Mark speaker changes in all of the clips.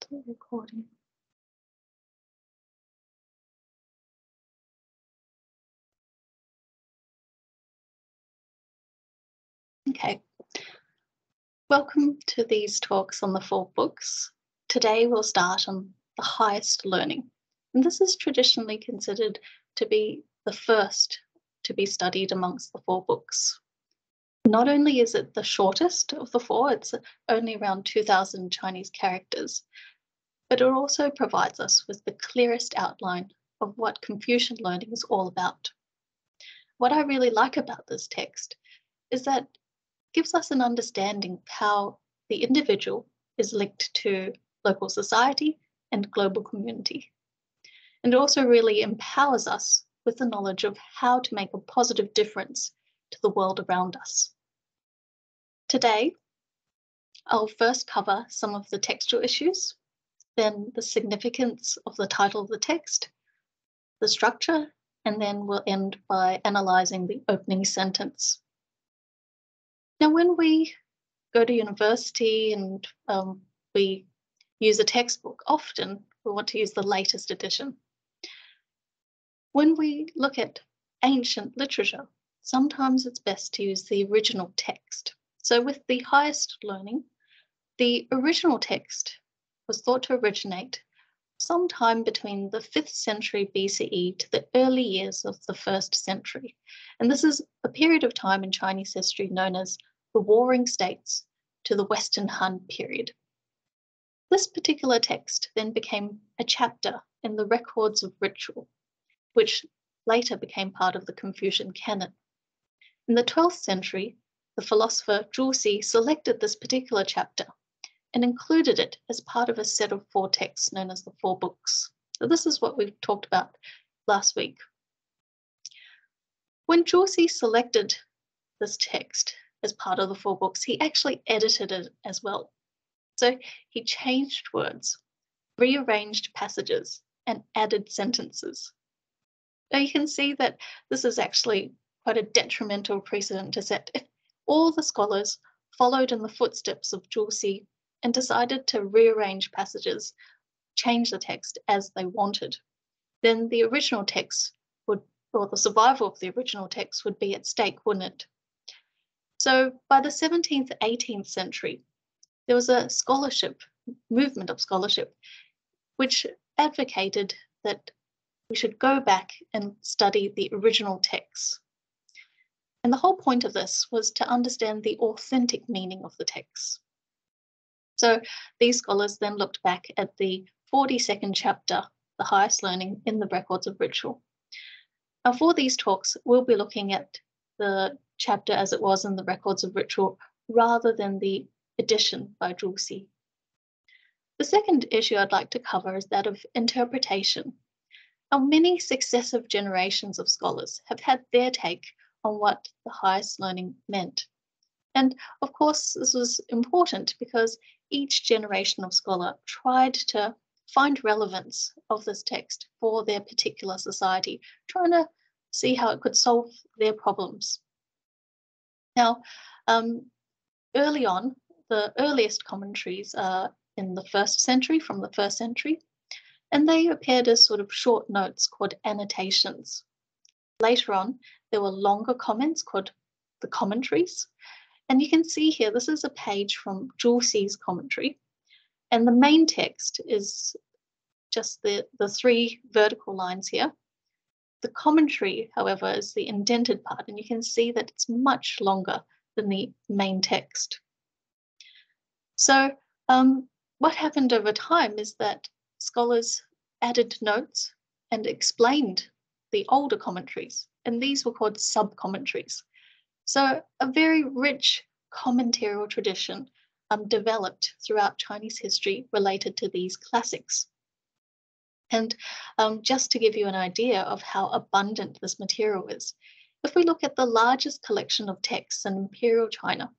Speaker 1: Still recording. Okay. Welcome to these talks on the 4 books. Today we'll start on the highest learning. And this is traditionally considered to be the first to be studied amongst the 4 books. Not only is it the shortest of the 4, it's only around 2,000 Chinese characters, but it also provides us with the clearest outline of what Confucian learning is all about. What I really like about this text is that it gives us an understanding of how the individual is linked to local society and global community. And it also really empowers us with the knowledge of how to make a positive difference to the world around us. Today, I'll first cover some of the textual issues, then the significance of the title of the text, the structure, and then we'll end by analysing the opening sentence. Now, when we go to university and we use a textbook, often we want to use the latest edition. When we look at ancient literature, sometimes it's best to use the original text. So with the highest learning, the original text was thought to originate sometime between the 5th century BCE to the early years of the 1st century. And this is a period of time in Chinese history known as the Warring States to the Western Han period. This particular text then became a chapter in the Records of Ritual, which later became part of the Confucian canon. In the 12th century, the philosopher Zhu Xi selected this particular chapter and included it as part of a set of 4 texts known as the 4 books. So this is what we talked about last week. When Zhu Xi selected this text as part of the 4 books, he actually edited it as well. So he changed words, rearranged passages, and added sentences. Now you can see that this is actually quite a detrimental precedent to set. If all the scholars followed in the footsteps of Zhu Xi and decided to rearrange passages, change the text as they wanted, then the original text would, or the survival of the original text would be at stake, wouldn't it? So by the 17th, 18th century, there was a movement of scholarship, which advocated that we should go back and study the original texts. And the whole point of this was to understand the authentic meaning of the texts. So these scholars then looked back at the 42nd chapter, the highest learning in the Records of Ritual. Now for these talks, we'll be looking at the chapter as it was in the Records of Ritual rather than the edition by Zhu Xi. The second issue I'd like to cover is that of interpretation. Now, many successive generations of scholars have had their take on what the highest learning meant. And of course, this was important because each generation of scholar tried to find relevance of this text for their particular society, trying to see how it could solve their problems. Now, early on, the earliest commentaries are in the 1st century, from the 1st century, and they appeared as sort of short notes called annotations. Later on, there were longer comments called the commentaries. And you can see here, this is a page from Zhu Xi's commentary. And the main text is just the 3 vertical lines here. The commentary, however, is the indented part, and you can see that it's much longer than the main text. So what happened over time is that scholars added notes and explained the older commentaries, and these were called sub-commentaries. So a very rich commentarial tradition developed throughout Chinese history related to these classics. And just to give you an idea of how abundant this material is, if we look at the largest collection of texts in Imperial China,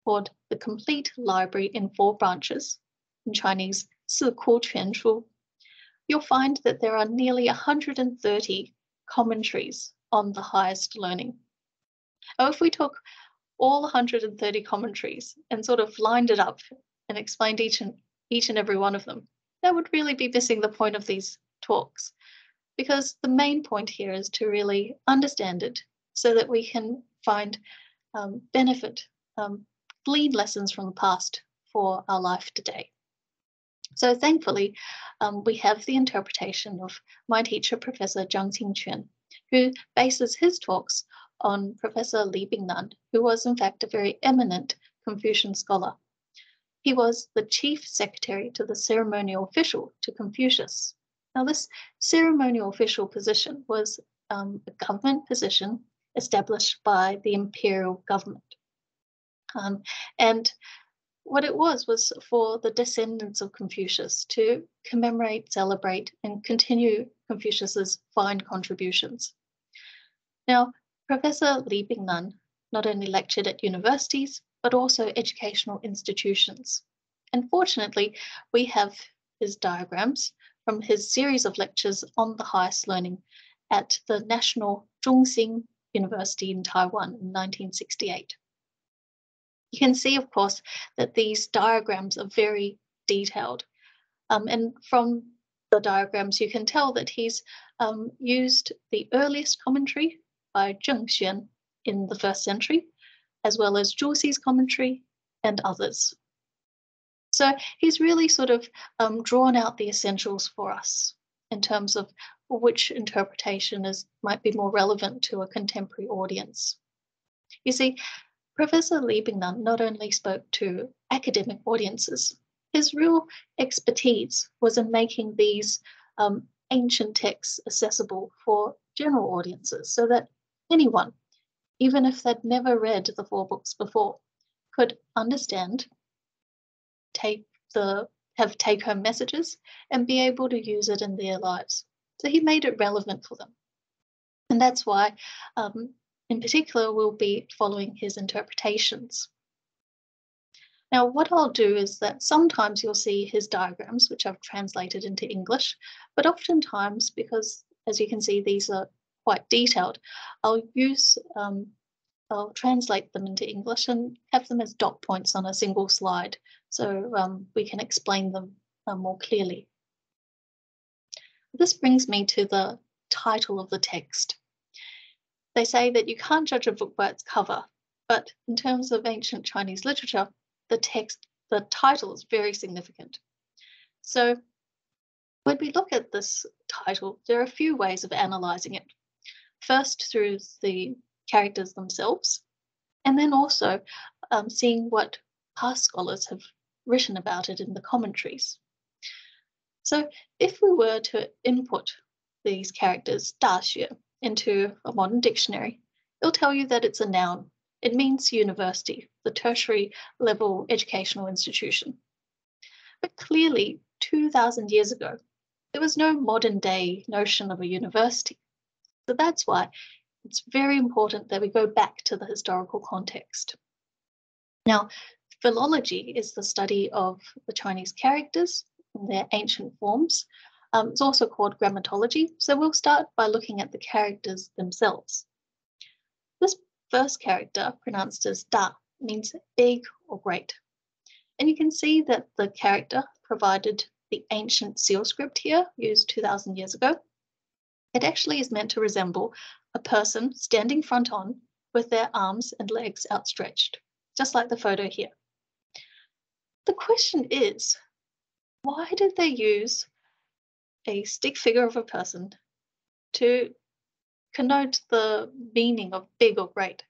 Speaker 1: called the Complete Library in 4 branches, in Chinese, 四库全书, you'll find that there are nearly 130 commentaries on the highest learning. Now, if we took all 130 commentaries and sort of lined it up and explained each and every one of them, that would really be missing the point of these talks, because the main point here is to really understand it so that we can find benefit, glean lessons from the past for our life today. So thankfully, we have the interpretation of my teacher, Professor Zhang Qingquan, who bases his talks on Professor Li Bingnan, who was in fact a very eminent Confucian scholar. He was the chief secretary to the ceremonial official to Confucius. Now, this ceremonial official position was a government position established by the imperial government. And what it was for the descendants of Confucius to commemorate, celebrate, and continue Confucius's fine contributions. Now, Professor Li Bingnan not only lectured at universities, but also educational institutions. And fortunately, we have his diagrams from his series of lectures on the highest learning at the National Zhongxing University in Taiwan in 1968. You can see, of course, that these diagrams are very detailed. And from the diagrams, you can tell that he's used the earliest commentary by Zheng Xuan in the 1st century, as well as Zhu Xi's commentary and others. So he's really sort of drawn out the essentials for us in terms of which interpretation might be more relevant to a contemporary audience. You see, Professor Li Bingnan not only spoke to academic audiences, his real expertise was in making these ancient texts accessible for general audiences so that anyone, even if they'd never read the 4 books before, could understand, have take-home messages, and be able to use it in their lives. So he made it relevant for them. And that's why, in particular, we'll be following his interpretations. Now, what I'll do is that sometimes you'll see his diagrams, which I've translated into English, but oftentimes, because as you can see, these are quite detailed, I'll translate them into English and have them as dot points on a single slide so we can explain them more clearly. This brings me to the title of the text. They say that you can't judge a book by its cover, but in terms of ancient Chinese literature, the title is very significant. So when we look at this title, there are a few ways of analyzing it. First, through the characters themselves, and then also seeing what past scholars have written about it in the commentaries. So if we were to input these characters, 大学, into a modern dictionary, it'll tell you that it's a noun. It means university, the tertiary level educational institution. But clearly, 2,000 years ago, there was no modern day notion of a university. So that's why it's very important that we go back to the historical context. Now, philology is the study of the Chinese characters and their ancient forms. It's also called grammatology. So we'll start by looking at the characters themselves. This first character, pronounced as da, means big or great. And you can see that the character provided the ancient seal script here, used 2,000 years ago. It actually is meant to resemble a person standing front on with their arms and legs outstretched, just like the photo here. The question is, why did they use a stick figure of a person to connote the meaning of big or great?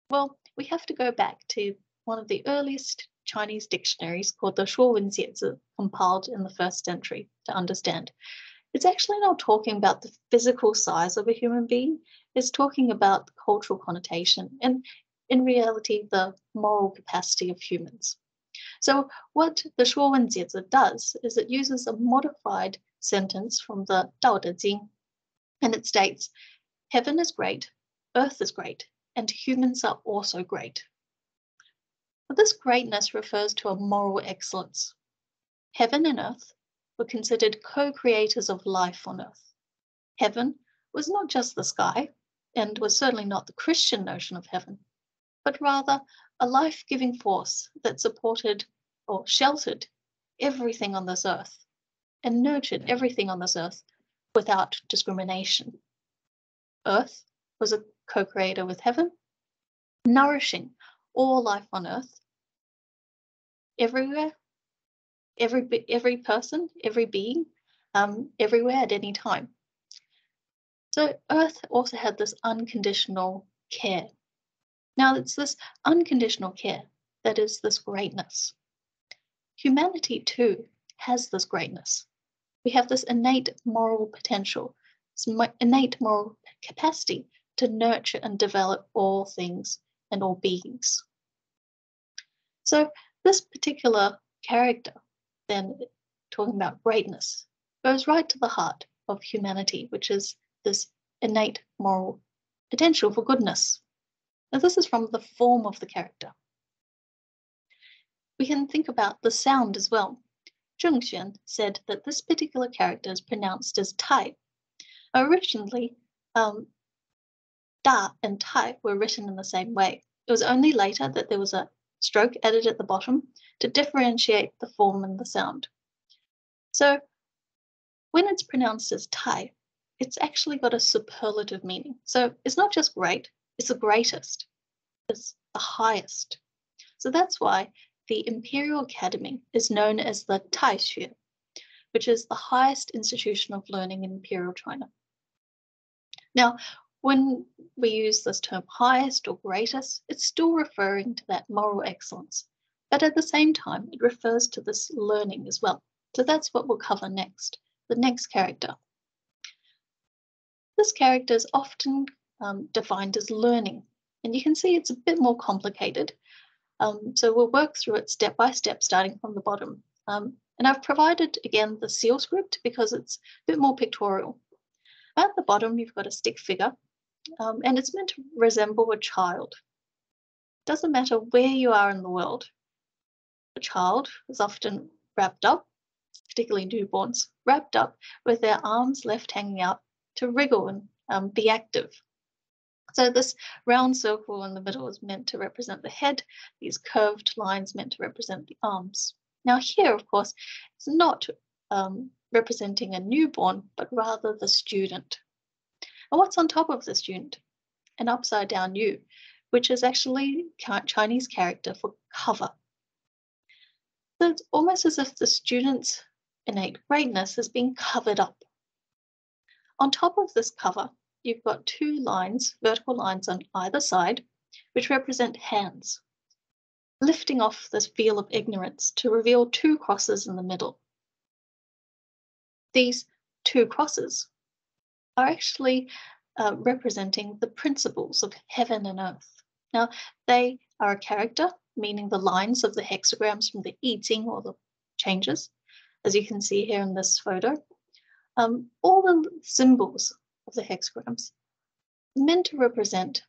Speaker 1: Well, we have to go back to one of the earliest Chinese dictionaries called the Shuowenjiezi, compiled in the 1st century, to understand. It's actually not talking about the physical size of a human being, it's talking about the cultural connotation and, in reality, the moral capacity of humans. So what the Shuowenjiezi does is it uses a modified sentence from the Dao De Jing, and it states, heaven is great, earth is great, and humans are also great. But this greatness refers to a moral excellence. Heaven and earth were considered co-creators of life on earth. Heaven was not just the sky, and was certainly not the Christian notion of heaven, but rather a life-giving force that supported or sheltered everything on this earth and nurtured everything on this earth without discrimination. Earth was a co-creator with heaven, nourishing all life on earth, everywhere, every person, every being, everywhere at any time. So earth also had this unconditional care. Now it's this unconditional care that is this greatness. Humanity too has this greatness. We have this innate moral potential, this innate moral capacity to nurture and develop all things and all beings. So this particular character, then talking about greatness, goes right to the heart of humanity, which is this innate moral potential for goodness. Now this is from the form of the character. We can think about the sound as well. Zheng Xuan said that this particular character is pronounced as Tai. Originally, Da and Tai were written in the same way. It was only later that there was a stroke added at the bottom to differentiate the form and the sound. So when it's pronounced as Tai, it's actually got a superlative meaning. So it's not just great, it's the greatest, it's the highest. So that's why the Imperial Academy is known as the Taixue, which is the highest institution of learning in Imperial China. Now, when we use this term highest or greatest, it's still referring to that moral excellence, but at the same time, it refers to this learning as well. So that's what we'll cover next, the next character. This character is often defined as learning, and you can see it's a bit more complicated. So we'll work through it step by step, starting from the bottom. And I've provided, again, the seal script because it's a bit more pictorial. At the bottom, you've got a stick figure, and it's meant to resemble a child. Doesn't matter where you are in the world. A child is often wrapped up, particularly newborns, wrapped up with their arms left hanging out to wriggle and be active. So this round circle in the middle is meant to represent the head, these curved lines meant to represent the arms. Now here, of course, it's not representing a newborn, but rather the student. And what's on top of the student? An upside down U, which is actually Chinese character for cover. So it's almost as if the student's innate greatness is being covered up. On top of this cover, you've got two lines, vertical lines on either side, which represent hands, lifting off this veil of ignorance to reveal two crosses in the middle. These two crosses are actually representing the principles of heaven and earth. Now, they are a character, meaning the lines of the hexagrams from the I Ching or the changes, as you can see here in this photo. All the symbols of the hexagrams meant to represent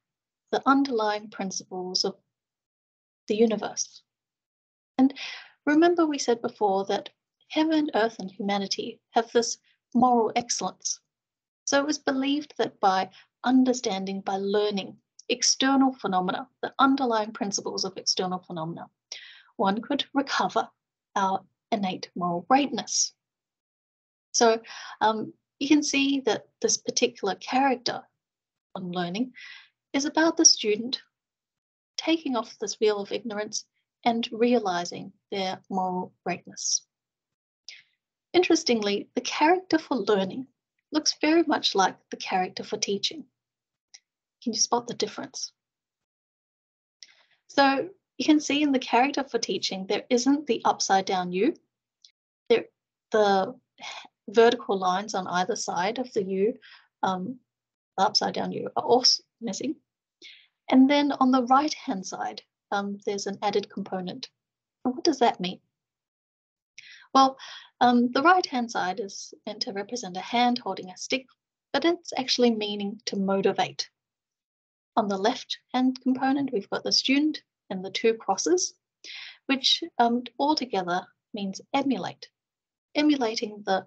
Speaker 1: the underlying principles of the universe. And remember we said before that heaven, earth, and humanity have this moral excellence. So it was believed that by understanding, by learning external phenomena, the underlying principles of external phenomena, one could recover our innate moral greatness. So you can see that this particular character on learning is about the student taking off this veil of ignorance and realizing their moral greatness. Interestingly, the character for learning looks very much like the character for teaching. Can you spot the difference? So you can see in the character for teaching, there isn't the upside down U. The vertical lines on either side of the U, the upside down U, are also missing. And then on the right-hand side, there's an added component. And what does that mean? Well, the right-hand side is meant to represent a hand holding a stick, but it's actually meaning to motivate. On the left-hand component, we've got the student and the two crosses, which altogether means emulate, emulating the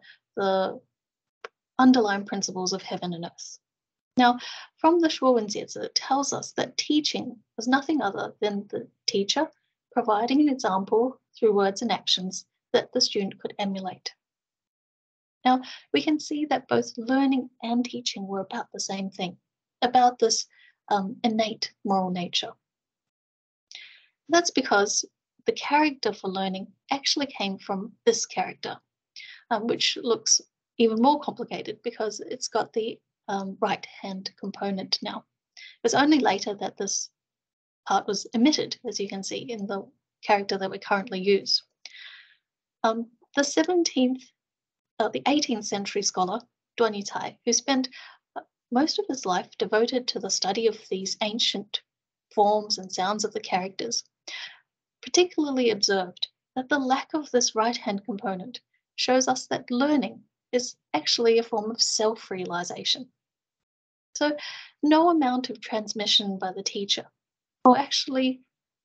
Speaker 1: underlying principles of heaven and earth. Now, from the Shuowenjiezi, it tells us that teaching was nothing other than the teacher providing an example through words and actions that the student could emulate. Now, we can see that both learning and teaching were about the same thing, about this innate moral nature. That's because the character for learning actually came from this character, which looks even more complicated because it's got the right-hand component now. It was only later that this part was omitted, as you can see in the character that we currently use. The 18th century scholar, Duan Yicai, who spent most of his life devoted to the study of these ancient forms and sounds of the characters, particularly observed that the lack of this right-hand component shows us that learning is actually a form of self-realization. So no amount of transmission by the teacher will actually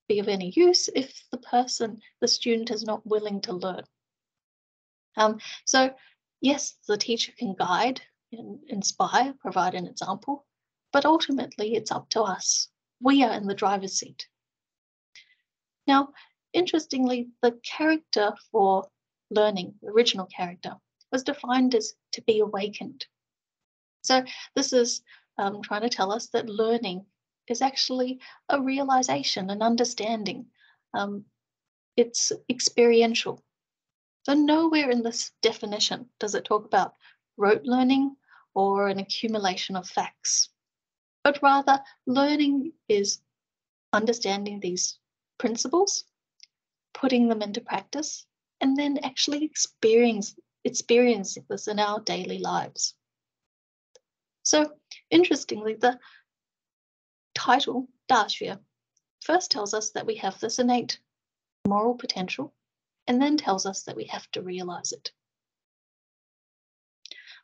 Speaker 1: be of any use if the student is not willing to learn. So yes, the teacher can guide, inspire, provide an example, but ultimately it's up to us. We are in the driver's seat. Now, interestingly, the character for learning, the original character, was defined as to be awakened. So this is trying to tell us that learning is actually a realization, an understanding. It's experiential. So nowhere in this definition does it talk about rote learning or an accumulation of facts, but rather learning is understanding these principles, putting them into practice, and then actually experiencing this in our daily lives. So interestingly, the title, 大学, first tells us that we have this innate moral potential, and then tells us that we have to realize it.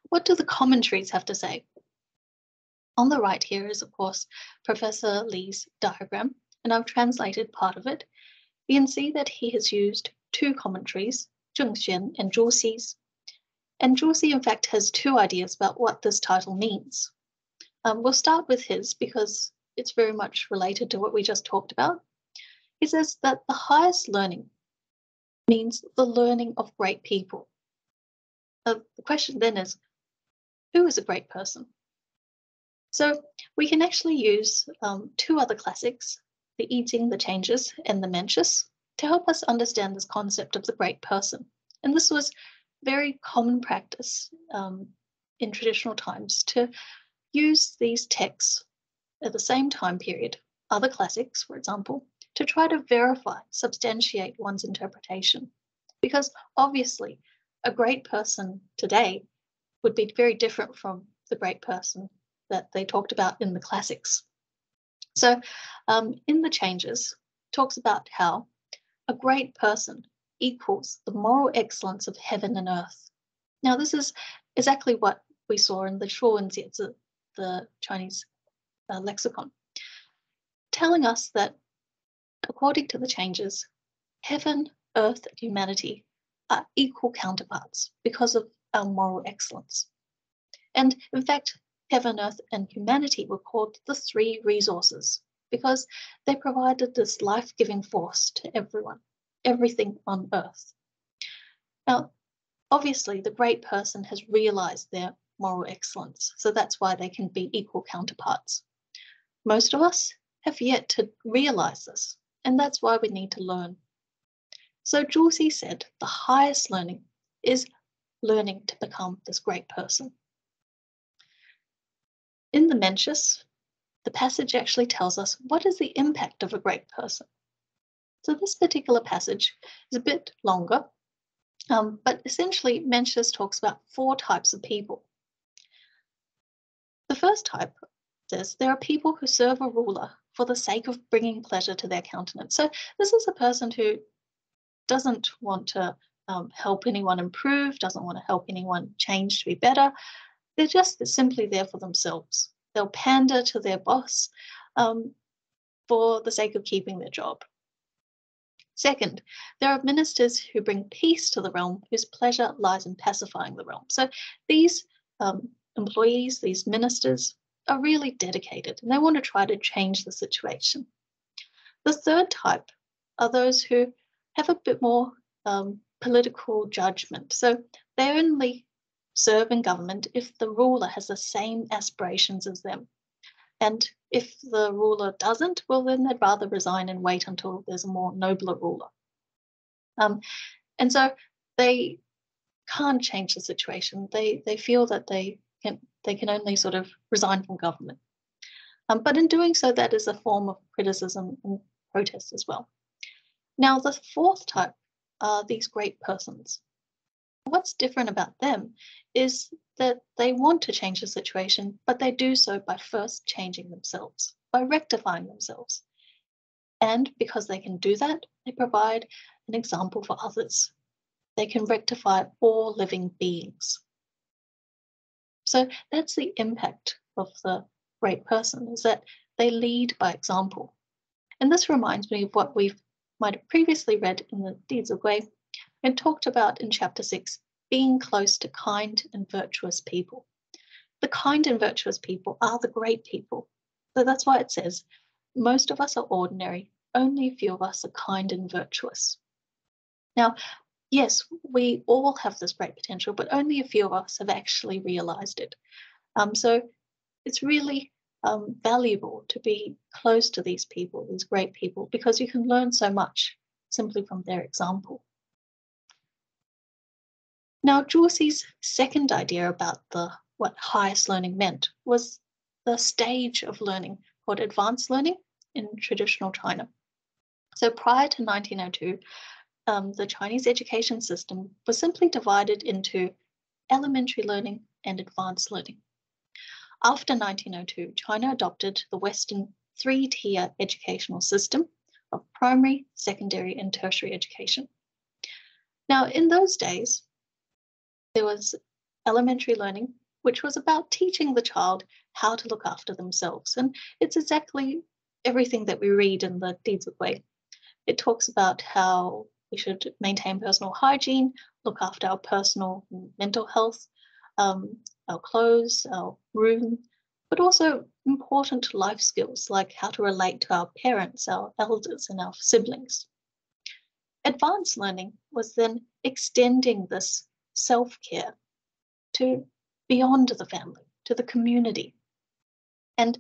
Speaker 1: What do the commentaries have to say? On the right here is, of course, Professor Li's diagram, and I've translated part of it. You can see that he has used two commentaries, Zheng Xuan and Zhu Xi's. And Zhu Xi, in fact, has two ideas about what this title means. We'll start with his because it's very much related to what we just talked about. He says that the highest learning means the learning of great people. The question then is, who is a great person? So we can actually use two other classics, the I Ching, the Changes, and the Mencius, to help us understand this concept of the great person. And this was very common practice in traditional times to use these texts at the same time period, other classics, for example, to try to verify, substantiate one's interpretation. Because obviously, a great person today would be very different from the great person that they talked about in the classics. So in the Changes, talks about how a great person equals the moral excellence of heaven and earth. Now, this is exactly what we saw in the Shuowenjiezi, the Chinese lexicon, telling us that according to the Changes, heaven, earth, and humanity are equal counterparts because of our moral excellence. And in fact, heaven, earth, and humanity were called the three resources because they provided this life-giving force to everyone, everything on earth. Now, obviously, the great person has realized their moral excellence, so that's why they can be equal counterparts. Most of us have yet to realize this, and that's why we need to learn. So Zhu Xi said the highest learning is learning to become this great person. In the Mencius, the passage actually tells us what is the impact of a great person. So this particular passage is a bit longer, but essentially Mencius talks about 4 types of people. The first type says there are people who serve a ruler for the sake of bringing pleasure to their countenance. So this is a person who doesn't want to help anyone improve, doesn't want to help anyone change to be better. They're just simply there for themselves. They'll pander to their boss for the sake of keeping their job. Second, there are ministers who bring peace to the realm whose pleasure lies in pacifying the realm. So these employees, these ministers, are really dedicated and they want to try to change the situation. The third type are those who have a bit more political judgment. So they only serve in government if the ruler has the same aspirations as them. And if the ruler doesn't, well, then they'd rather resign and wait until there's a more nobler ruler. And so they can't change the situation. They feel that they can only sort of resign from government. But in doing so, that is a form of criticism and protest as well. Now, the fourth type are these great persons. What's different about them is that they want to change the situation, but they do so by first changing themselves, by rectifying themselves. And because they can do that, they provide an example for others. They can rectify all living beings. So that's the impact of the great person, is that they lead by example. And this reminds me of what we might have previously read in the Deeds of Wei and talked about in chapter 6, being close to kind and virtuous people. The kind and virtuous people are the great people. So that's why it says, most of us are ordinary, only a few of us are kind and virtuous. Now, yes, we all have this great potential, but only a few of us have actually realized it. So it's really valuable to be close to these people, these great people, because you can learn so much simply from their example. Now, Zhu Xi's second idea about what highest learning meant was the stage of learning called advanced learning in traditional China. So prior to 1902, the Chinese education system was simply divided into elementary learning and advanced learning. After 1902, China adopted the Western three-tier educational system of primary, secondary, and tertiary education. Now, in those days, there was elementary learning, which was about teaching the child how to look after themselves. And it's exactly everything that we read in the Deeds of Wei. It talks about how we should maintain personal hygiene, look after our personal and mental health, our clothes, our room, but also important life skills like how to relate to our parents, our elders, and our siblings. Advanced learning was then extending this self-care to beyond the family, to the community. And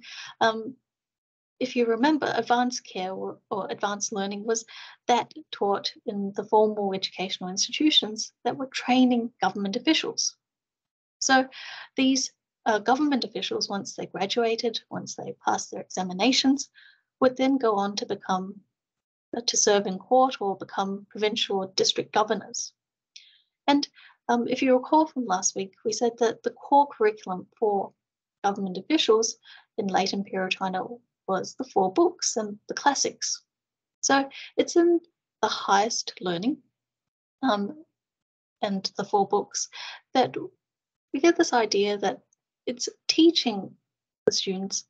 Speaker 1: if you remember, advanced care or advanced learning was that taught in the formal educational institutions that were training government officials. So these government officials, once they graduated, once they passed their examinations, would then go on to become, to serve in court or become provincial or district governors. And if you recall from last week, we said that the core curriculum for government officials in late imperial China was the 4 books and the classics. So it's in the highest learning and the 4 books that we get this idea that it's teaching the students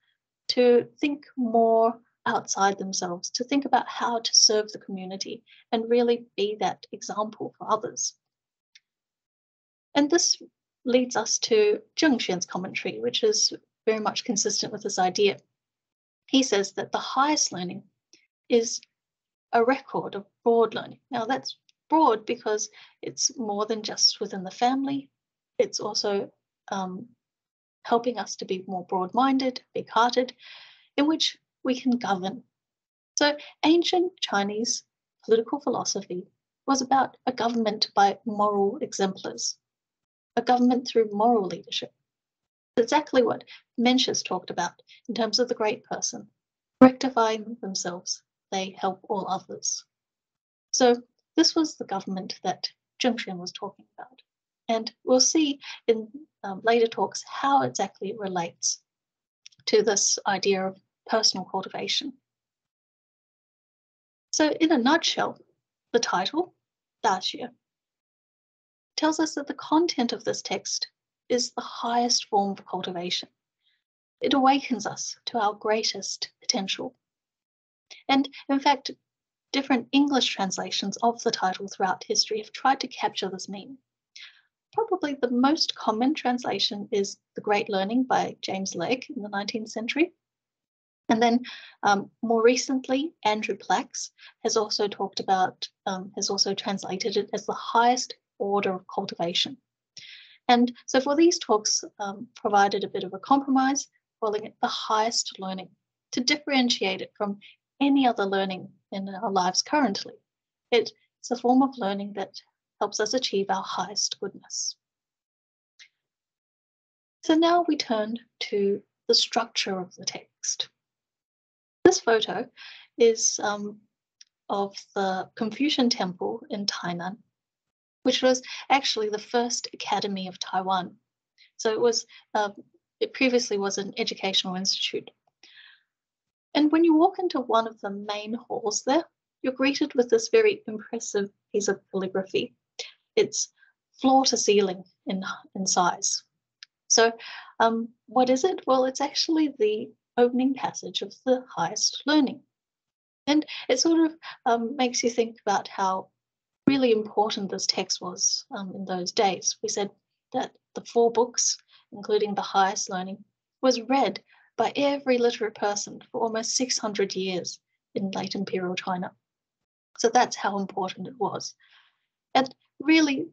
Speaker 1: to think more outside themselves, to think about how to serve the community and really be that example for others. And this leads us to Zheng Xuan's commentary, which is very much consistent with this idea. He says that the highest learning is a record of broad learning. Now that's broad because it's more than just within the family. It's also helping us to be more broad-minded, big-hearted, in which we can govern. So ancient Chinese political philosophy was about a government by moral exemplars, a government through moral leadership. Exactly what Mencius talked about in terms of the great person. Rectifying themselves, they help all others. So this was the government that Zheng Xuan was talking about. And we'll see in later talks how exactly it relates to this idea of personal cultivation. So in a nutshell, the title, Daxue, tells us that the content of this text is the highest form of cultivation. It awakens us to our greatest potential. And in fact, different English translations of the title throughout history have tried to capture this meaning. Probably the most common translation is The Great Learning by James Legge in the 19th century. And then more recently, Andrew Plax has also talked about, has also translated it as the highest order of cultivation. And so for these talks, provided a bit of a compromise, calling it the highest learning, to differentiate it from any other learning in our lives currently. It's a form of learning that helps us achieve our highest goodness. So now we turn to the structure of the text. This photo is of the Confucian Temple in Tainan, which was actually the first academy of Taiwan. So it previously was an educational institute. And when you walk into one of the main halls there, you're greeted with this very impressive piece of calligraphy. It's floor to ceiling in size. So what is it? Well, it's actually the opening passage of the highest learning. And it sort of makes you think about how really important this text was in those days. We said that the 4 books, including the highest learning, was read by every literate person for almost 600 years in late imperial China. So that's how important it was. And really,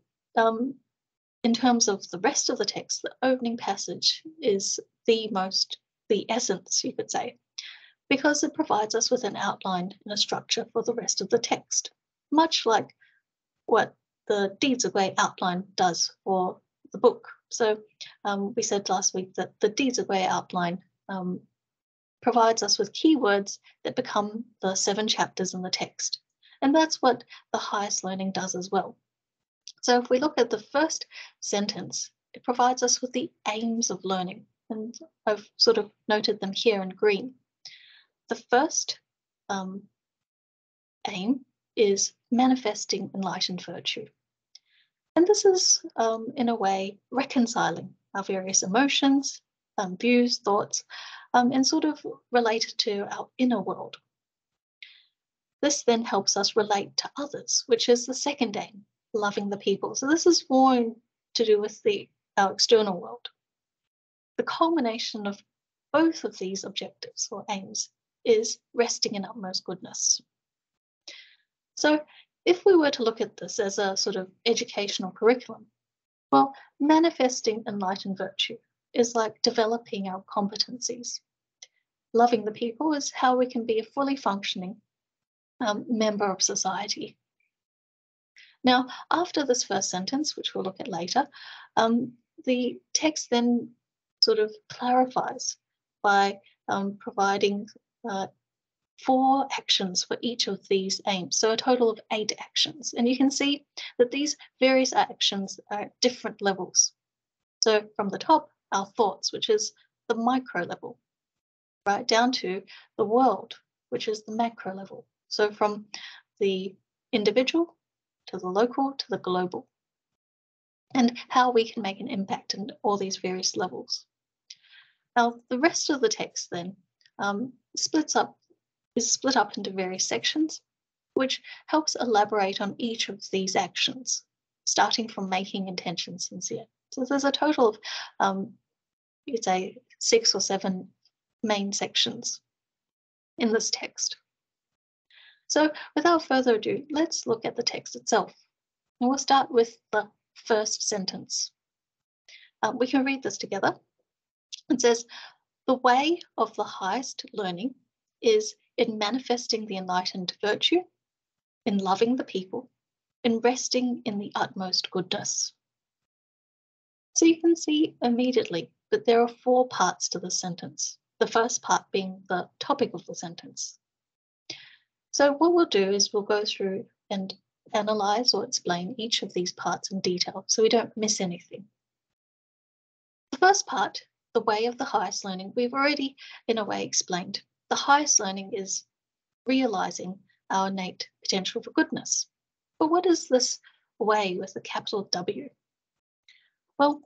Speaker 1: in terms of the rest of the text, the opening passage is the essence, you could say, because it provides us with an outline and a structure for the rest of the text, much like what the Deeds of Wei outline does for the book. So we said last week that the Deeds of Wei outline provides us with keywords that become the 7 chapters in the text. And that's what the highest learning does as well. So if we look at the first sentence, it provides us with the aims of learning. And I've sort of noted them here in green. The first aim is manifesting enlightened virtue. And this is, in a way, reconciling our various emotions, views, thoughts, and sort of related to our inner world. This then helps us relate to others, which is the second aim, loving the people. So this is more to do with our external world. The culmination of both of these objectives or aims is resting in utmost goodness. So if we were to look at this as a sort of educational curriculum, well, manifesting enlightened virtue is like developing our competencies. Loving the people is how we can be a fully functioning member of society. Now, after this first sentence, which we'll look at later, the text then sort of clarifies by providing 4 actions for each of these aims, so a total of 8 actions. And you can see that these various actions are at different levels. So from the top, our thoughts, which is the micro level, right down to the world, which is the macro level. So from the individual to the local to the global, and how we can make an impact in all these various levels. Now, the rest of the text then is split up into various sections, which helps elaborate on each of these actions, starting from making intention sincere. So there's a total of, you'd say, 6 or 7 main sections in this text. So without further ado, let's look at the text itself. And we'll start with the first sentence. We can read this together. It says, "The way of the highest learning is in manifesting the enlightened virtue, in loving the people, in resting in the utmost goodness." So you can see immediately that there are 4 parts to this sentence, the first part being the topic of the sentence. So what we'll do is we'll go through and analyze or explain each of these parts in detail so we don't miss anything. The first part, the way of the highest learning, we've already in a way explained. The highest learning is realizing our innate potential for goodness. But what is this way with a capital W? Well,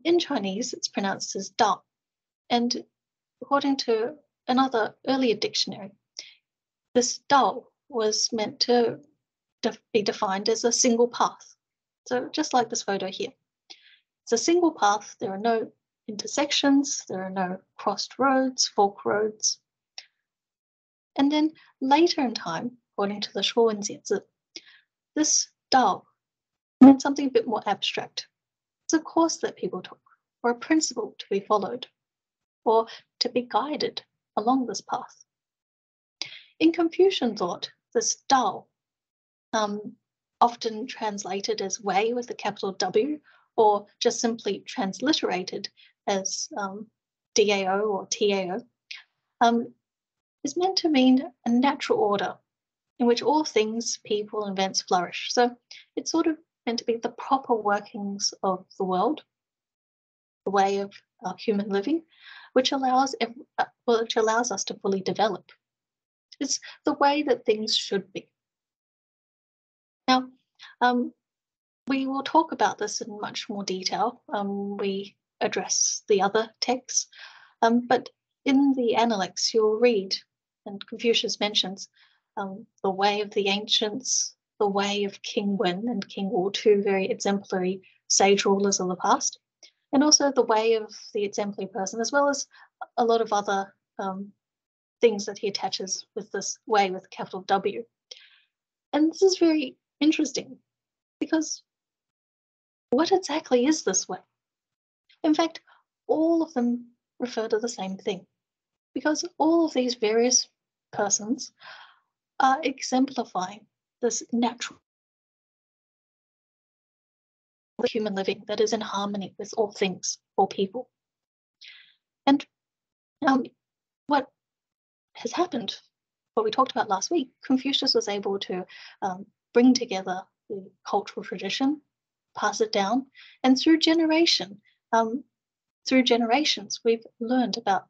Speaker 1: in Chinese, it's pronounced as Dao. And according to another earlier dictionary, this Dao was meant to be defined as a single path. So just like this photo here. It's a single path. There are no intersections. There are no crossed roads, fork roads. And then later in time, according to the Shuowenjiezi, this Dao meant something a bit more abstract. It's a course that people took, or a principle to be followed, or to be guided along this path. In Confucian thought, this Dao, often translated as way with a capital W, or just simply transliterated as DAO or TAO, is meant to mean a natural order in which all things, people, and events flourish. So it's sort of meant to be the proper workings of the world, the way of human living, which allows us to fully develop. It's the way that things should be. Now, we will talk about this in much more detail. We address the other texts, but in the Analects, you'll read, and Confucius mentions, the way of the ancients, the way of King Wen and King Wu, two very exemplary sage rulers of the past, and also the way of the exemplary person, as well as a lot of other things that he attaches with this way with capital W. And this is very interesting because what exactly is this way? In fact, all of them refer to the same thing because all of these various persons are exemplifying this natural human living that is in harmony with all things, all people. And what has happened, what we talked about last week, Confucius was able to bring together the cultural tradition, pass it down, and through generations, we've learned about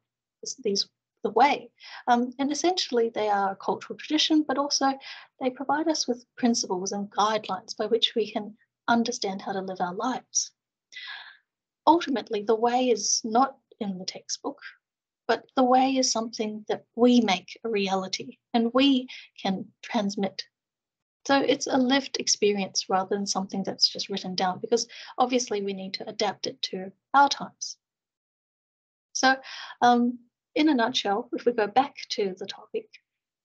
Speaker 1: the way. And essentially, they are a cultural tradition, but also they provide us with principles and guidelines by which we can understand how to live our lives. Ultimately, the way is not in the textbook, but the way is something that we make a reality and we can transmit. So it's a lived experience rather than something that's just written down, because obviously we need to adapt it to our times. So in a nutshell, if we go back to the topic,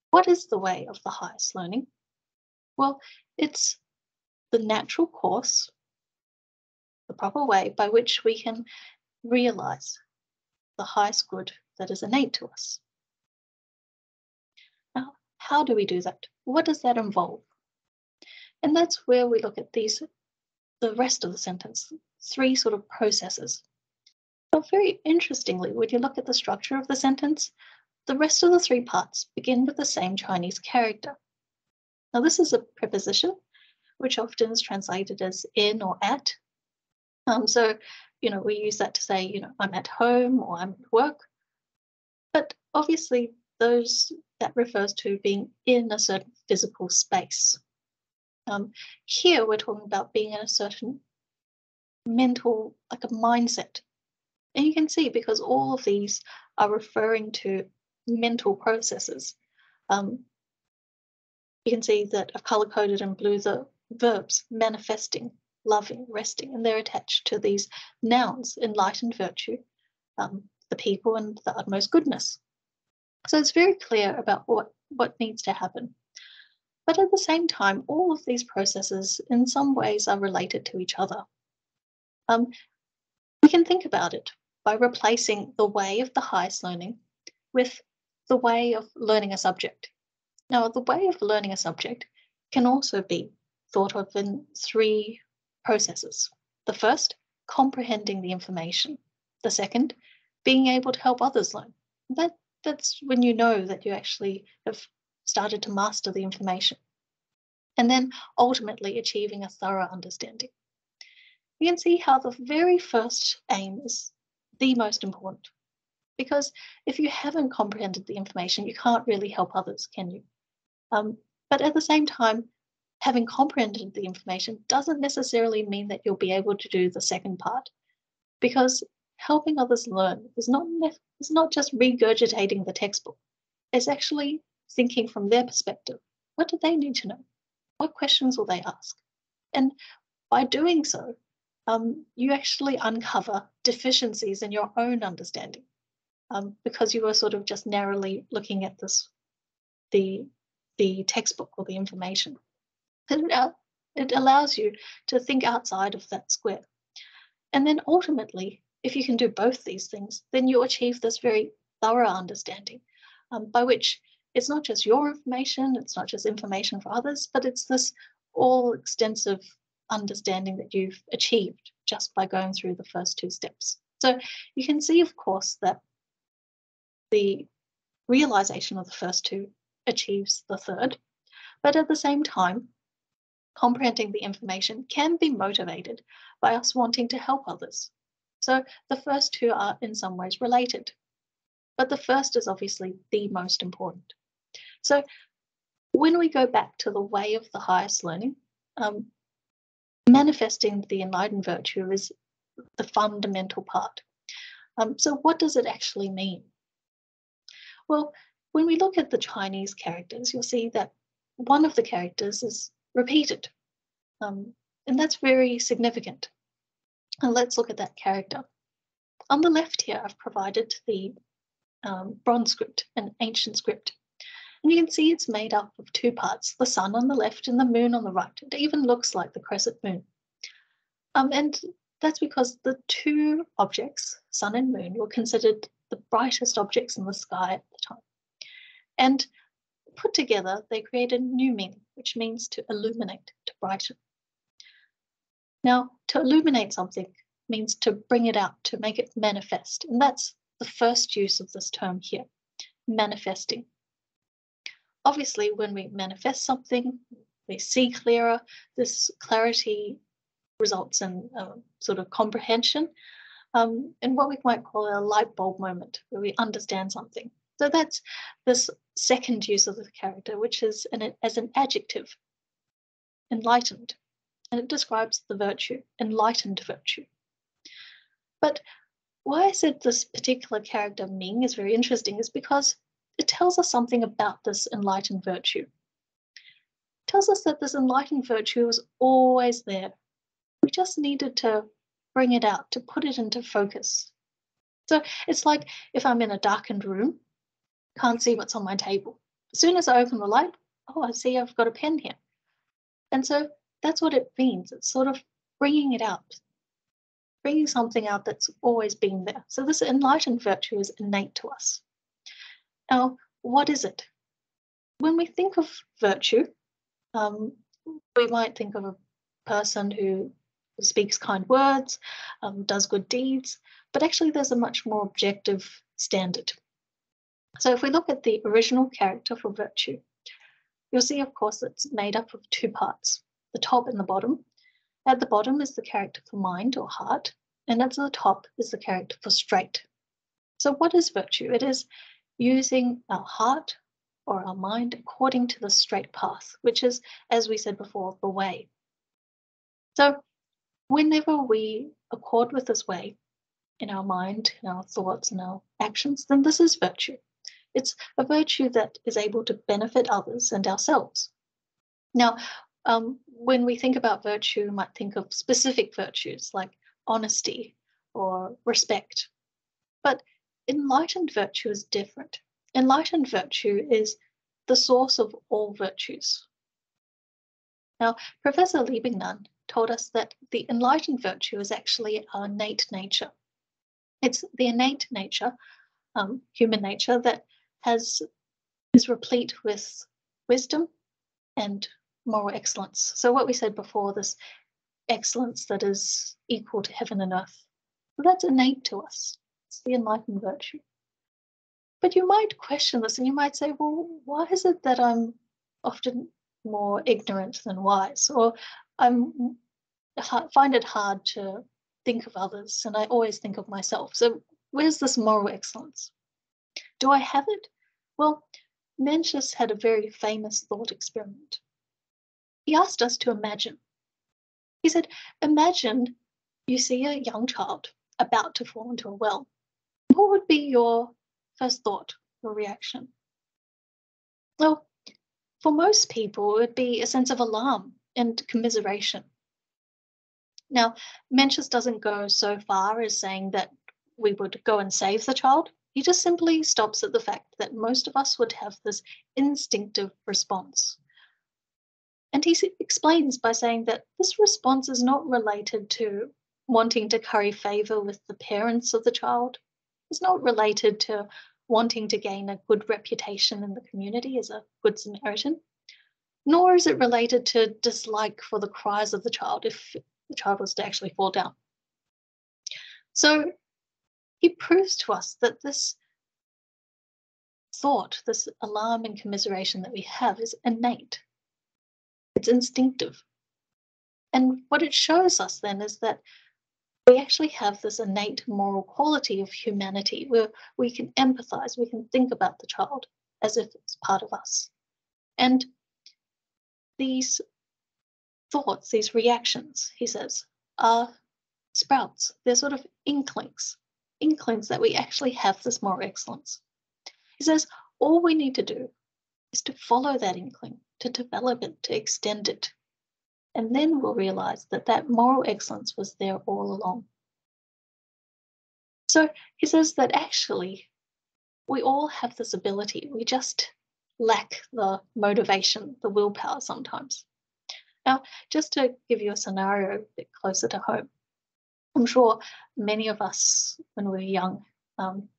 Speaker 1: what is the way of the highest learning? Well, it's the natural course, the proper way by which we can realize the highest good that is innate to us. Now, how do we do that? What does that involve? And that's where we look at the rest of the sentence, three sort of processes. But very interestingly, when you look at the structure of the sentence, the rest of the three parts begin with the same Chinese character. Now, this is a preposition, which often is translated as in or at. So, we use that to say, I'm at home or I'm at work. But obviously, that refers to being in a certain physical space. Here, we're talking about being in a certain mental, like a mindset. And you can see, because all of these are referring to mental processes, you can see that I've color-coded in blue the verbs manifesting, loving, resting, and they're attached to these nouns, enlightened virtue, the people, and the utmost goodness. So it's very clear about what needs to happen. But at the same time, all of these processes in some ways are related to each other. We can think about it by replacing the way of the highest learning with the way of learning a subject. Now, the way of learning a subject can also be thought of in three processes. The first, comprehending the information. The second, being able to help others learn. That's when you know that you actually have started to master the information. And then ultimately achieving a thorough understanding. You can see how the very first aim is the most important. Because if you haven't comprehended the information, you can't really help others, can you? But at the same time, having comprehended the information doesn't necessarily mean that you'll be able to do the second part, because helping others learn is not just regurgitating the textbook. It's actually thinking from their perspective. What do they need to know? What questions will they ask? And by doing so, you actually uncover deficiencies in your own understanding, because you were sort of just narrowly looking at this the textbook or the information. It allows you to think outside of that square. And then ultimately, if you can do both these things, then you achieve this very thorough understanding, by which it's not just your information, it's not just information for others, but it's this all extensive understanding that you've achieved just by going through the first two steps. So you can see, of course, that the realization of the first two achieves the third, but at the same time, comprehending the information can be motivated by us wanting to help others. So the first two are in some ways related, but the first is obviously the most important. So when we go back to the way of the highest learning, manifesting the enlightened virtue is the fundamental part. So what does it actually mean? Well, when we look at the Chinese characters, you'll see that one of the characters is repeated, and that's very significant. And let's look at that character. On the left here, I've provided the bronze script, an ancient script. And you can see it's made up of two parts, the sun on the left and the moon on the right. It even looks like the crescent moon. And that's because the two objects, sun and moon, were considered the brightest objects in the sky at the time. And put together, they create a new meaning, which means to illuminate, to brighten. Now, to illuminate something means to bring it out, to make it manifest. And that's the first use of this term here, manifesting. Obviously, when we manifest something, we see clearer. This clarity results in sort of comprehension, and what we might call a light bulb moment, where we understand something. So that's this second use of the character, which is as an adjective, enlightened, and it describes the virtue, enlightened virtue. But why I said this particular character Ming is very interesting is because it tells us something about this enlightened virtue. It tells us that this enlightened virtue was always there. We just needed to bring it out, to put it into focus. So it's like if I'm in a darkened room, can't see what's on my table. As soon as I open the light, oh, I see I've got a pen here. And so that's what it means. It's sort of bringing it out, bringing something out that's always been there. So this enlightened virtue is innate to us. Now, what is it? When we think of virtue, we might think of a person who speaks kind words, does good deeds, but actually there's a much more objective standard. So if we look at the original character for virtue, you'll see, of course, it's made up of two parts, the top and the bottom. At the bottom is the character for mind or heart, and at the top is the character for straight. So what is virtue? It is using our heart or our mind according to the straight path, which is, as we said before, the way. So whenever we accord with this way in our mind, in our thoughts, and our actions, then this is virtue. It's a virtue that is able to benefit others and ourselves. Now, when we think about virtue, we might think of specific virtues like honesty or respect. But enlightened virtue is different. Enlightened virtue is the source of all virtues. Now, Professor Liebignan told us that the enlightened virtue is actually our innate nature. It's the innate nature, human nature, that is replete with wisdom and moral excellence. So what we said before, this excellence that is equal to heaven and earth, well, that's innate to us. It's the enlightened virtue. But you might question this and you might say, well, why is it that I'm often more ignorant than wise? Or I find it hard to think of others and I always think of myself. So where's this moral excellence? Do I have it? Well, Mencius had a very famous thought experiment. He asked us to imagine. He said, imagine you see a young child about to fall into a well. What would be your first thought or reaction? Well, for most people, it would be a sense of alarm and commiseration. Now, Mencius doesn't go so far as saying that we would go and save the child. He just simply stops at the fact that most of us would have this instinctive response. And he explains by saying that this response is not related to wanting to curry favor with the parents of the child. It's not related to wanting to gain a good reputation in the community as a good Samaritan, nor is it related to dislike for the cries of the child if the child was to actually fall down. So he proves to us that this thought, this alarm and commiseration that we have is innate. It's instinctive. And what it shows us then is that we actually have this innate moral quality of humanity where we can empathize, we can think about the child as if it's part of us. And these thoughts, these reactions, he says, are sprouts. They're sort of inklings that we actually have this moral excellence. He says all we need to do is to follow that inkling, to develop it, to extend it. And then we'll realize that that moral excellence was there all along. So he says that actually we all have this ability. We just lack the motivation, the willpower sometimes. Now, just to give you a scenario a bit closer to home, I'm sure many of us, when we were young,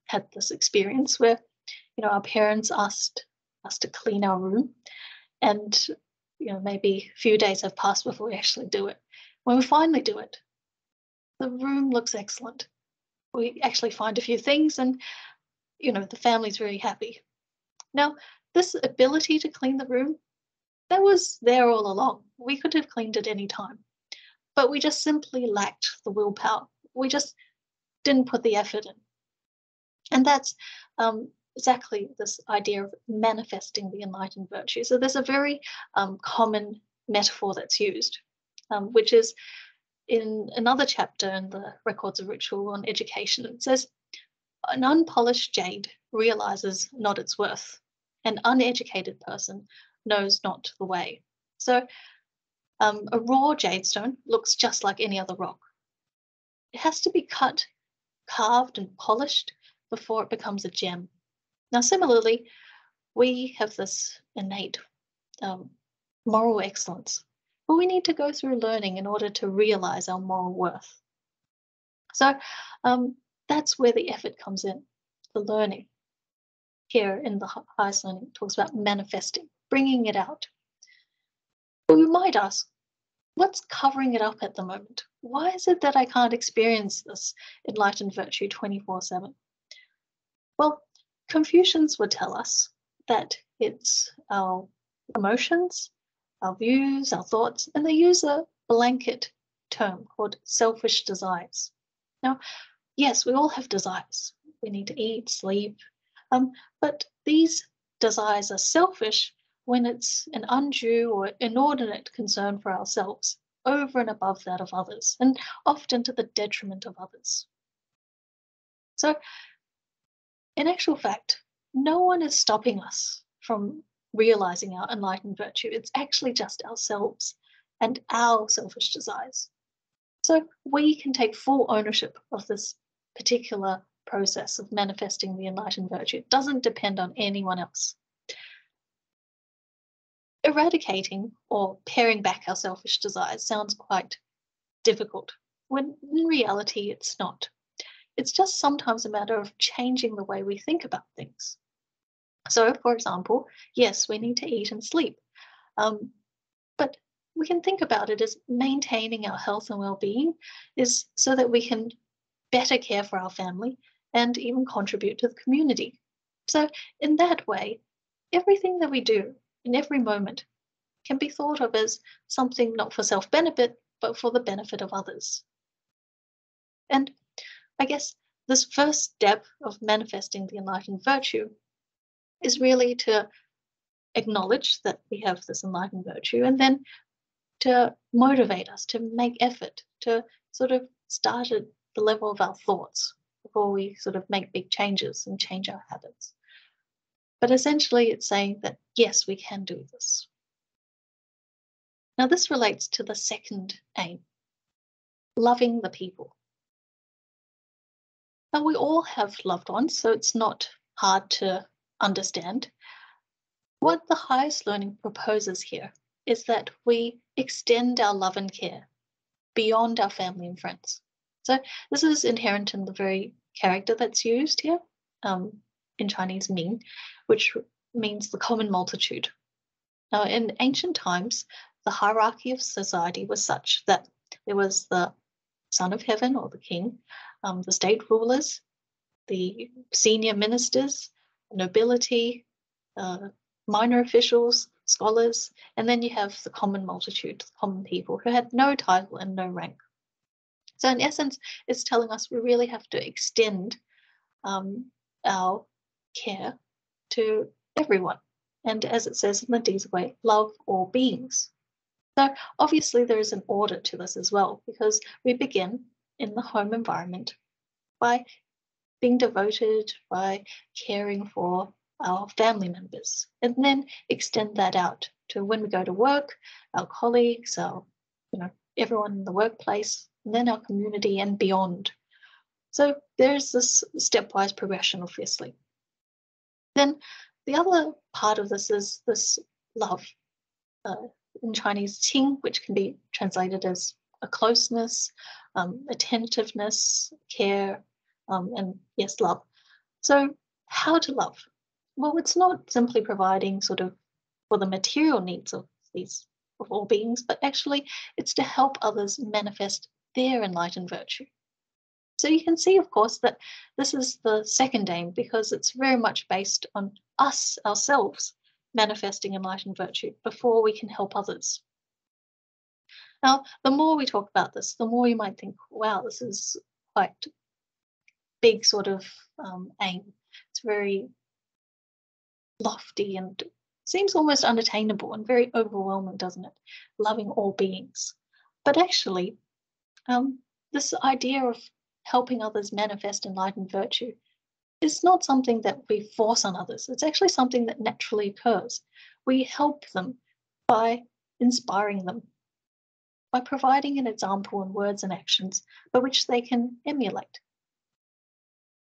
Speaker 1: had this experience where, our parents asked us to clean our room, and maybe a few days have passed before we actually do it. When we finally do it, the room looks excellent. We actually find a few things, and the family's very happy. Now, this ability to clean the room, that was there all along. We could have cleaned it any time, but we just simply lacked the willpower. We just didn't put the effort in. And that's exactly this idea of manifesting the enlightened virtue. So there's a very common metaphor that's used, which is in another chapter in the Records of Ritual on Education. It says, an unpolished jade realizes not its worth. An uneducated person knows not the way. So a raw jadestone looks just like any other rock. It has to be cut, carved, and polished before it becomes a gem. Now, similarly, we have this innate moral excellence, but we need to go through learning in order to realize our moral worth. So that's where the effort comes in, the learning. Here in the highest learning, it talks about manifesting, bringing it out. But we might ask, what's covering it up at the moment? Why is it that I can't experience this enlightened virtue 24/7? Well, Confucians would tell us that it's our emotions, our views, our thoughts, and they use a blanket term called selfish desires. Now, yes, we all have desires. We need to eat, sleep, but these desires are selfish when it's an undue or inordinate concern for ourselves over and above that of others, and often to the detriment of others. So, in actual fact, no one is stopping us from realizing our enlightened virtue. It's actually just ourselves and our selfish desires. So we can take full ownership of this particular process of manifesting the enlightened virtue. It doesn't depend on anyone else. Eradicating or paring back our selfish desires sounds quite difficult, when in reality it's not. It's just sometimes a matter of changing the way we think about things. So, for example, yes, we need to eat and sleep, but we can think about it as maintaining our health and well-being is so that we can better care for our family and even contribute to the community. So in that way, everything that we do in every moment can be thought of as something not for self-benefit, but for the benefit of others. And I guess this first step of manifesting the enlightened virtue is really to acknowledge that we have this enlightened virtue and then to motivate us to make effort, to sort of start at the level of our thoughts before we sort of make big changes and change our habits. But essentially, it's saying that, yes, we can do this. Now, this relates to the second aim, loving the people. Now, we all have loved ones, so it's not hard to understand. What the highest learning proposes here is that we extend our love and care beyond our family and friends. So this is inherent in the very character that's used here, in Chinese Ming, which means the common multitude. Now, in ancient times, the hierarchy of society was such that there was the son of heaven or the king, the state rulers, the senior ministers, nobility, minor officials, scholars, and then you have the common multitude, the common people who had no title and no rank. So in essence, it's telling us we really have to extend our care to everyone. And as it says in the D's way, love all beings. So obviously there is an order to this as well, because we begin in the home environment by being devoted, by caring for our family members, and then extend that out to when we go to work, our colleagues, our, everyone in the workplace, and then our community and beyond. So there's this stepwise progression, obviously. Then the other part of this is this love, in Chinese, qing, which can be translated as a closeness, attentiveness, care, and yes, love. So how to love? Well, it's not simply providing sort of for the material needs of all beings, but actually it's to help others manifest their enlightened virtue. So you can see, of course, that this is the second aim because it's very much based on us ourselves manifesting enlightened virtue before we can help others. Now, the more we talk about this, the more you might think, wow, this is quite big sort of aim. It's very lofty and seems almost unattainable and very overwhelming, doesn't it? Loving all beings. But actually, this idea of helping others manifest enlightened virtue is not something that we force on others. It's actually something that naturally occurs. We help them by inspiring them, by providing an example in words and actions by which they can emulate.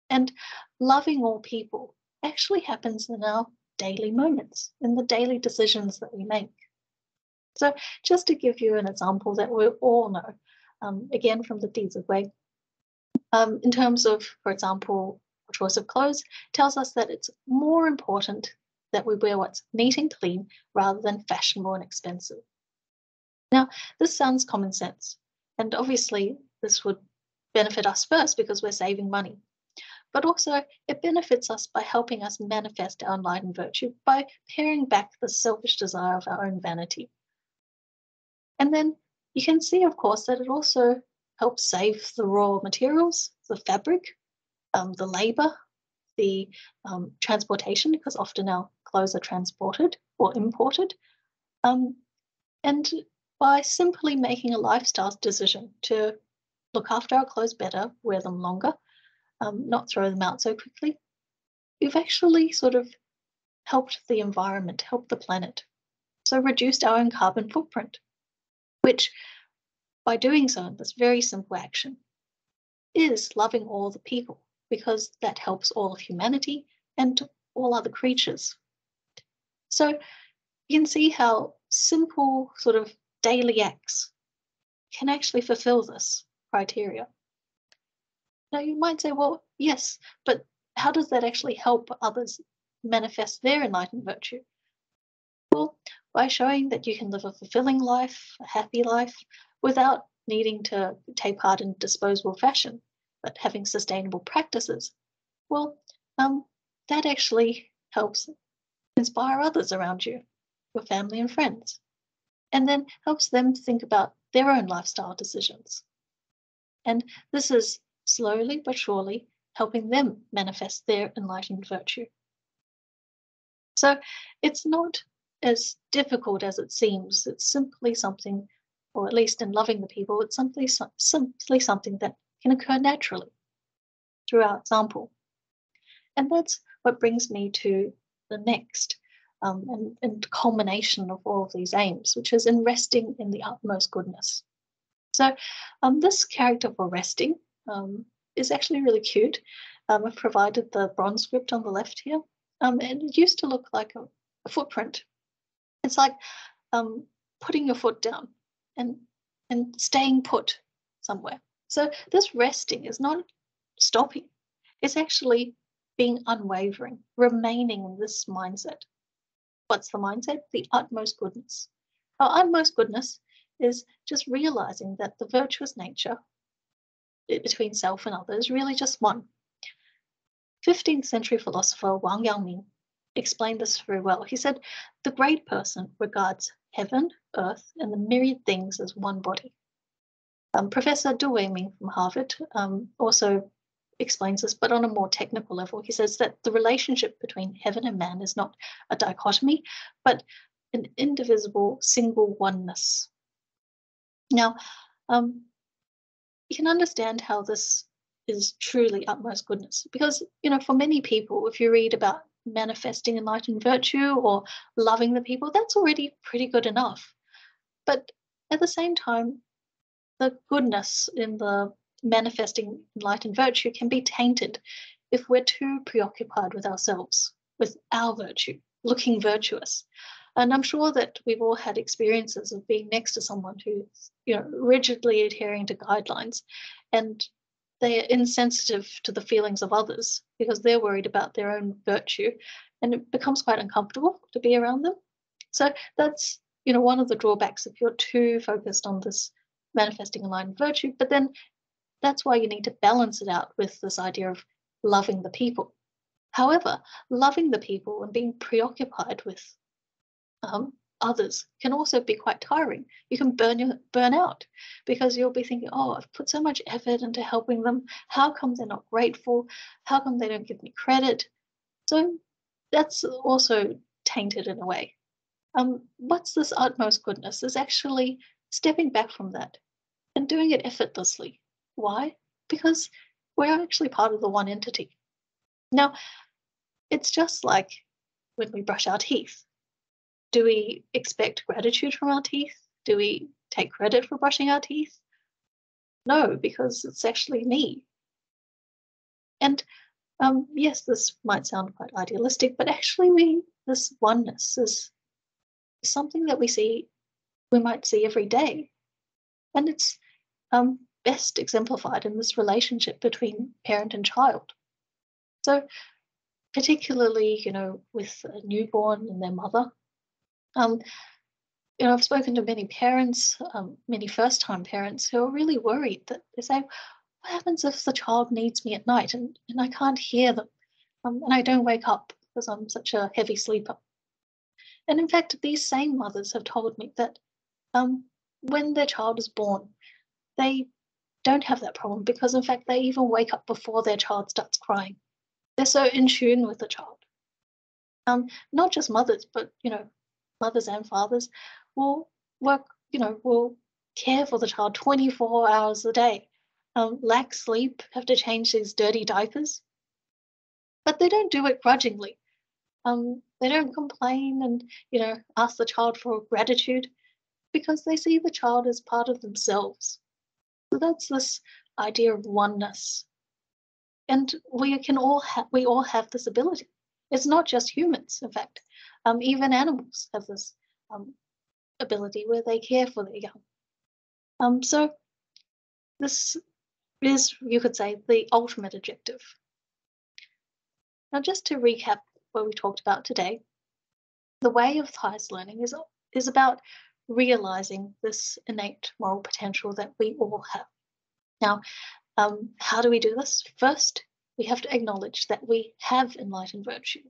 Speaker 1: And loving all people actually happens in our daily moments, in the daily decisions that we make. So just to give you an example that we all know, again from the Deeds of Way, in terms of, for example, choice of clothes, tells us that it's more important that we wear what's neat and clean rather than fashionable and expensive. Now, this sounds common sense, and obviously this would benefit us first because we're saving money. But also, it benefits us by helping us manifest our enlightened virtue by paring back the selfish desire of our own vanity. And then you can see, of course, that it also helps save the raw materials, the fabric, the labor, the transportation, because often our clothes are transported or imported. And by simply making a lifestyle decision to look after our clothes better, wear them longer, not throw them out so quickly, we've actually sort of helped the environment, helped the planet. So reduced our own carbon footprint, which by doing so, this very simple action, is loving all the people, because that helps all of humanity and all other creatures. So you can see how simple sort of daily acts can actually fulfill this criteria. Now you might say, well, yes, but how does that actually help others manifest their enlightened virtue? Well, by showing that you can live a fulfilling life, a happy life, without needing to take part in disposable fashion, but having sustainable practices, well, that actually helps inspire others around you, your family and friends, and then helps them think about their own lifestyle decisions. And this is slowly but surely helping them manifest their enlightened virtue. So it's not as difficult as it seems. It's simply something, or at least in loving the people, it's simply something that can occur naturally through our example. And that's what brings me to the next and culmination of all of these aims, which is in resting in the utmost goodness. So this character for resting is actually really cute. I've provided the bronze script on the left here. And it used to look like a footprint. It's like putting your foot down and staying put somewhere. So this resting is not stopping. It's actually being unwavering, remaining in this mindset. What's the mindset? The utmost goodness. Our utmost goodness is just realizing that the virtuous nature between self and others is really just one. 15th century philosopher Wang Yangming explained this very well. He said, the great person regards heaven, earth, and the myriad things as one body. Professor Du Weiming from Harvard also explains this, but on a more technical level. He says that the relationship between heaven and man is not a dichotomy, but an indivisible single oneness. Now, you can understand how this is truly utmost goodness, because, for many people, if you read about manifesting enlightened virtue or loving the people, that's already pretty good enough. But at the same time, the goodness in the manifesting enlightened virtue can be tainted if we're too preoccupied with ourselves, with our virtue, looking virtuous. And I'm sure that we've all had experiences of being next to someone who's, rigidly adhering to guidelines, and they are insensitive to the feelings of others because they're worried about their own virtue, and it becomes quite uncomfortable to be around them. So that's, one of the drawbacks if you're too focused on this manifesting enlightened virtue. But then that's why you need to balance it out with this idea of loving the people. However, loving the people and being preoccupied with others can also be quite tiring. You can burn out because you'll be thinking, oh, I've put so much effort into helping them. How come they're not grateful? How come they don't give me credit? So that's also tainted in a way. What's this utmost goodness? Is actually stepping back from that and doing it effortlessly. Why? Because we're actually part of the one entity. Now, it's just like when we brush our teeth. Do we expect gratitude from our teeth? Do we take credit for brushing our teeth? No, because it's actually me. And yes, this might sound quite idealistic, but actually this oneness is something that we might see every day. And it's best exemplified in this relationship between parent and child. So particularly, with a newborn and their mother, I've spoken to many parents, many first-time parents who are really worried that they say, what happens if the child needs me at night and I can't hear them and I don't wake up because I'm such a heavy sleeper? And in fact, these same mothers have told me that when their child is born, they don't have that problem because, in fact, they even wake up before their child starts crying. They're so in tune with the child. Not just mothers, but, mothers and fathers will work, will care for the child 24 hours a day, lack sleep, have to change these dirty diapers. But they don't do it grudgingly. They don't complain and, ask the child for gratitude because they see the child as part of themselves. So that's this idea of oneness. And we all have this ability. It's not just humans, in fact. Even animals have this ability where they care for their young. So this is, you could say, the ultimate objective. Now, just to recap what we talked about today, the way of highest learning is about realizing this innate moral potential that we all have. Now, how do we do this? First, we have to acknowledge that we have enlightened virtue.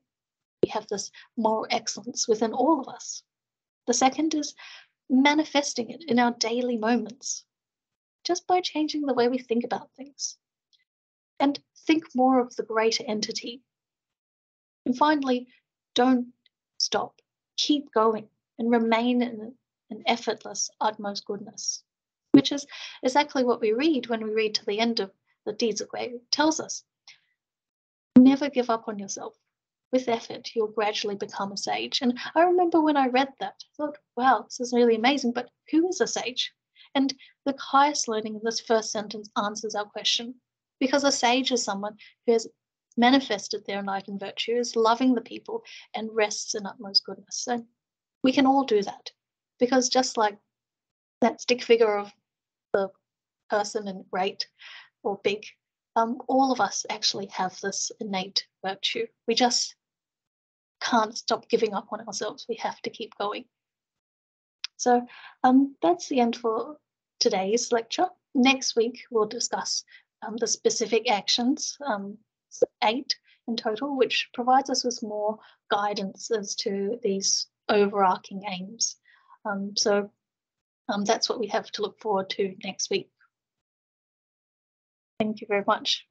Speaker 1: We have this moral excellence within all of us. The second is manifesting it in our daily moments, just by changing the way we think about things. And think more of the greater entity. And finally, don't stop. Keep going and remain in an effortless utmost goodness, which is exactly what we read when we read to the end of the Deeds of Wei. It tells us, never give up on yourself. With effort, you'll gradually become a sage. And I remember when I read that, I thought, wow, this is really amazing, but who is a sage? And the highest learning in this first sentence answers our question. because a sage is someone who has manifested their enlightened virtue, is loving the people, and rests in utmost goodness. And we can all do that, because just like that stick figure of the person in great or big, all of us actually have this innate virtue. We just can't stop giving up on ourselves. We have to keep going. So that's the end for today's lecture. Next week, we'll discuss the specific actions, 8 in total, which provides us with more guidance as to these overarching aims. So that's what we have to look forward to next week. Thank you very much.